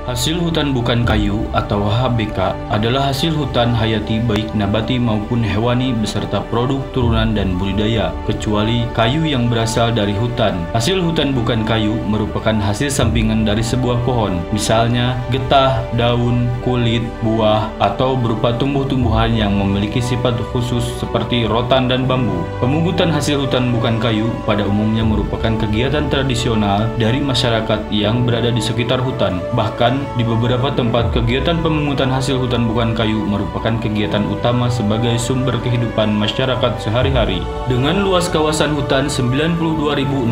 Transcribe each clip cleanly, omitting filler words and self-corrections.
Hasil hutan bukan kayu atau HBK adalah hasil hutan hayati baik nabati maupun hewani beserta produk turunan dan budidaya, kecuali kayu yang berasal dari hutan. Hasil hutan bukan kayu merupakan hasil sampingan dari sebuah pohon, misalnya getah, daun, kulit, buah, atau berupa tumbuh-tumbuhan yang memiliki sifat khusus seperti rotan dan bambu. Pemungutan hasil hutan bukan kayu pada umumnya merupakan kegiatan tradisional dari masyarakat yang berada di sekitar hutan. Bahkan di beberapa tempat, kegiatan pemungutan hasil hutan bukan kayu merupakan kegiatan utama sebagai sumber kehidupan masyarakat sehari-hari. Dengan luas kawasan hutan 92.641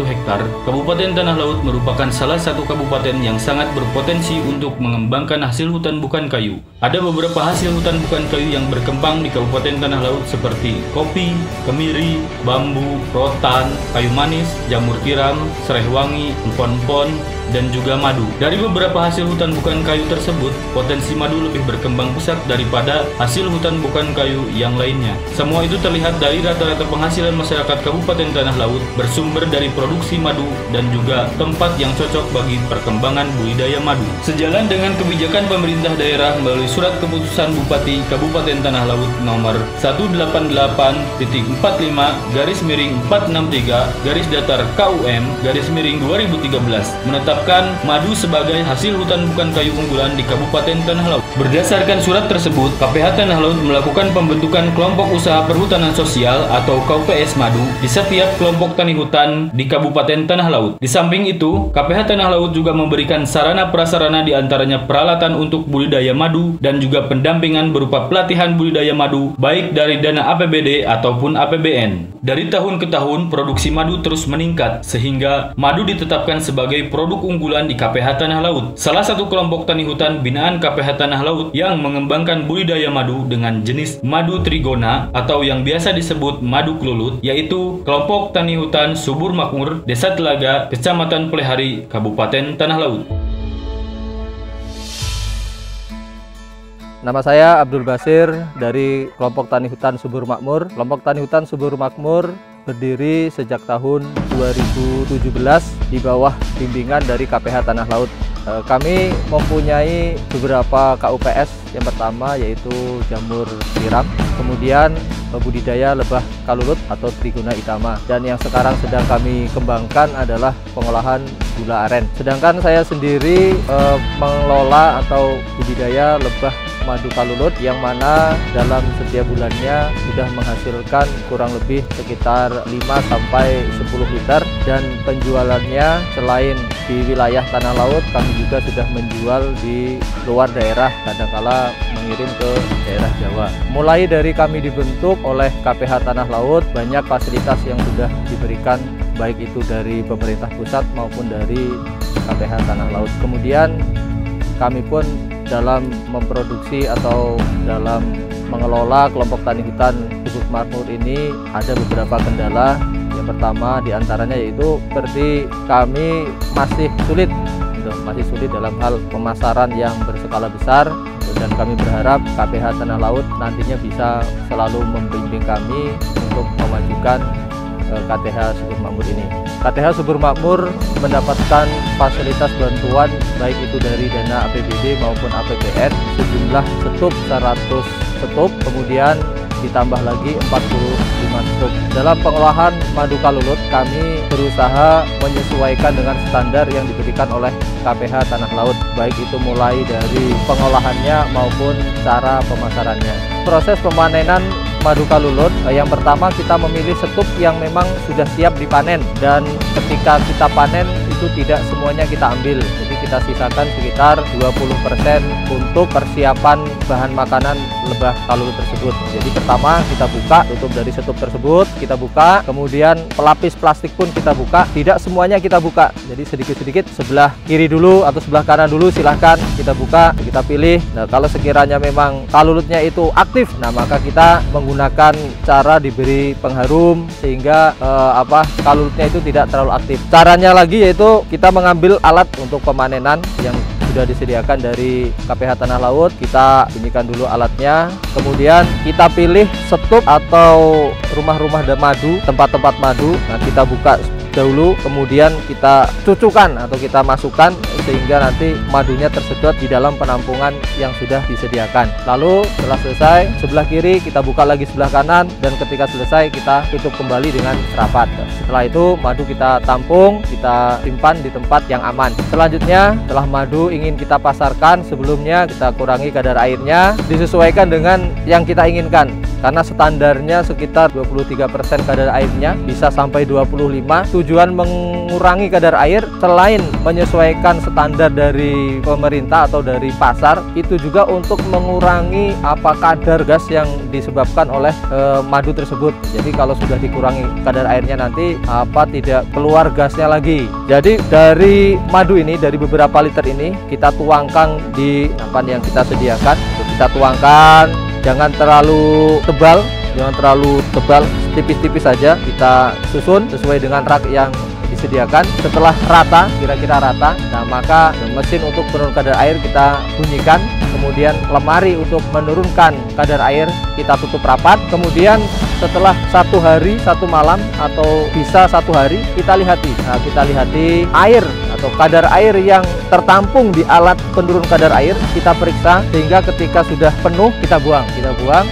hektar, Kabupaten Tanah Laut merupakan salah satu kabupaten yang sangat berpotensi untuk mengembangkan hasil hutan bukan kayu. Ada beberapa hasil hutan bukan kayu yang berkembang di Kabupaten Tanah Laut seperti kopi, kemiri, bambu, rotan, kayu manis, jamur tiram, serai wangi, empon-empon, dan juga madu. Dari beberapa hasil hutan bukan kayu tersebut, potensi madu lebih berkembang pesat daripada hasil hutan bukan kayu yang lainnya. Semua itu terlihat dari rata-rata penghasilan masyarakat Kabupaten Tanah Laut bersumber dari produksi madu dan juga tempat yang cocok bagi perkembangan budidaya madu. Sejalan dengan kebijakan pemerintah daerah melalui Surat Keputusan Bupati Kabupaten Tanah Laut nomor 188/453/KUM/2013 menetapkan madu sebagai hasil hutan bukan kayu unggulan di Kabupaten Tanah Laut. Berdasarkan surat tersebut, KPH Tanah Laut melakukan pembentukan kelompok usaha perhutanan sosial atau KUPS madu di setiap kelompok tani hutan di Kabupaten Tanah Laut. Di samping itu, KPH Tanah Laut juga memberikan sarana prasarana diantaranya peralatan untuk budidaya madu dan juga pendampingan berupa pelatihan budidaya madu baik dari dana APBD ataupun APBN. Dari tahun ke tahun, produksi madu terus meningkat sehingga madu ditetapkan sebagai produk unggulan di KPH Tanah Laut. Salah satu kelompok tani hutan binaan KPH Tanah Laut yang mengembangkan budidaya madu dengan jenis madu trigona atau yang biasa disebut madu klulut, yaitu kelompok tani hutan Subur Makmur, Desa Telaga, Kecamatan Plehari, Kabupaten Tanah Laut. Nama saya Abdul Basir dari kelompok tani hutan Subur Makmur. Kelompok tani hutan Subur Makmur berdiri sejak tahun 2017 di bawah bimbingan dari KPH Tanah Laut. Kami mempunyai beberapa KUPS. Yang pertama yaitu jamur tiram, kemudian budidaya lebah kalulut atau Trigona itama, dan yang sekarang sedang kami kembangkan adalah pengolahan gula aren. Sedangkan saya sendiri mengelola atau budidaya lebah madu kalulut yang mana dalam setiap bulannya sudah menghasilkan kurang lebih sekitar 5-10 liter, dan penjualannya selain di wilayah Tanah Laut kami juga sudah menjual di luar daerah, kadangkala mengirim ke daerah Jawa. Mulai dari kami dibentuk oleh KPH Tanah Laut, banyak fasilitas yang sudah diberikan baik itu dari pemerintah pusat maupun dari KPH Tanah Laut. Kemudian kami pun dalam memproduksi atau dalam mengelola kelompok tani hutan Subur Makmur ini ada beberapa kendala. Yang pertama diantaranya yaitu seperti kami masih sulit dalam hal pemasaran yang berskala besar, dan kami berharap KPH Tanah Laut nantinya bisa selalu membimbing kami untuk memajukan KTH Subur Makmur ini. KTH Subur Makmur mendapatkan fasilitas bantuan baik itu dari dana APBD maupun APBN sejumlah setup 100 setup, kemudian ditambah lagi 45 setup. Dalam pengolahan madu kalulut kami berusaha menyesuaikan dengan standar yang diberikan oleh KPH Tanah Laut, baik itu mulai dari pengolahannya maupun cara pemasarannya. Proses pemanenan madu kalulut, yang pertama kita memilih setup yang memang sudah siap dipanen, dan ketika kita panen itu tidak semuanya kita ambil, jadi kita sisakan sekitar 20% untuk persiapan bahan makanan lebah kalulut tersebut. Jadi pertama kita buka tutup dari setup tersebut, kita buka, kemudian pelapis plastik pun kita buka, tidak semuanya kita buka, jadi sedikit-sedikit, sebelah kiri dulu atau sebelah kanan dulu silahkan kita buka, kita pilih. Nah, kalau sekiranya memang kalulutnya itu aktif, nah maka kita menggunakan cara diberi pengharum sehingga kalulutnya itu tidak terlalu aktif. Caranya lagi yaitu kita mengambil alat untuk pemanenan yang sudah disediakan dari KPH Tanah Laut. Kita bunyikan dulu alatnya, kemudian kita pilih setup atau rumah-rumah madu, tempat-tempat madu. Nah, kita buka dahulu, kemudian kita cucukan atau kita masukkan sehingga nanti madunya tersedot di dalam penampungan yang sudah disediakan. Lalu setelah selesai, sebelah kiri kita buka lagi sebelah kanan, dan ketika selesai kita tutup kembali dengan rapat. Setelah itu madu kita tampung, kita simpan di tempat yang aman. Selanjutnya, setelah madu ingin kita pasarkan, sebelumnya kita kurangi kadar airnya, disesuaikan dengan yang kita inginkan. Karena standarnya sekitar 23% kadar airnya, bisa sampai 25. Tujuan mengurangi kadar air selain menyesuaikan standar dari pemerintah atau dari pasar, itu juga untuk mengurangi kadar gas yang disebabkan oleh madu tersebut. Jadi kalau sudah dikurangi kadar airnya, nanti tidak keluar gasnya lagi. Jadi dari madu ini, dari beberapa liter ini, kita tuangkan di nampan yang kita sediakan. Kita tuangkan, jangan terlalu tebal, tipis-tipis saja. Kita susun sesuai dengan rak yang disediakan. Setelah rata, kira-kira rata, nah maka mesin untuk penurun kadar air kita bunyikan. Kemudian lemari untuk menurunkan kadar air kita tutup rapat. Kemudian setelah 1 hari 1 malam atau bisa 1 hari, kita lihati. Nah, kita lihati air atau kadar air yang tertampung di alat penurun kadar air, kita periksa sehingga ketika sudah penuh kita buang.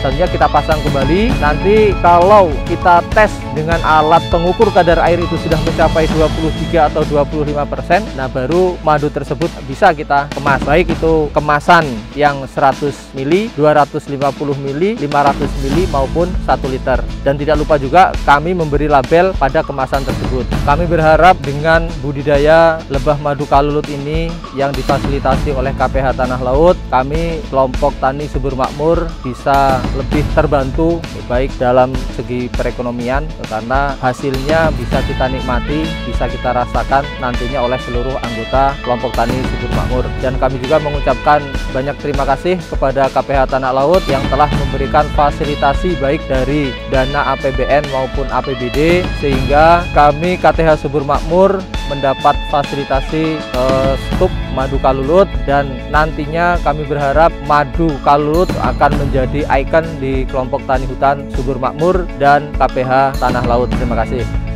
Selanjutnya kita pasang kembali. Nanti kalau kita tes dengan alat pengukur kadar air itu sudah mencapai 23 atau 25%, nah baru madu tersebut bisa kita kemas. Baik itu kemasan yang 100 ml, 250 ml, 500 ml maupun 1 liter. Dan tidak lupa juga kami memberi label pada kemasan tersebut. Kami berharap dengan budidaya lebah madu kalulut ini yang difasilitasi oleh KPH Tanah Laut, kami kelompok tani Subur Makmur bisa lebih terbantu baik dalam segi perekonomian, karena hasilnya bisa kita nikmati, bisa kita rasakan nantinya oleh seluruh anggota kelompok tani Subur Makmur. Dan kami juga mengucapkan banyak terima kasih kepada KPH Tanah Laut yang telah memberikan fasilitasi baik dari dana APBN maupun APBD, sehingga kami KTH Subur Makmur mendapat fasilitasi stuk madu kalulut, dan nantinya kami berharap madu kalulut akan menjadi ikon di kelompok tani hutan Subur Makmur dan KPH Tanah Laut. Terima kasih.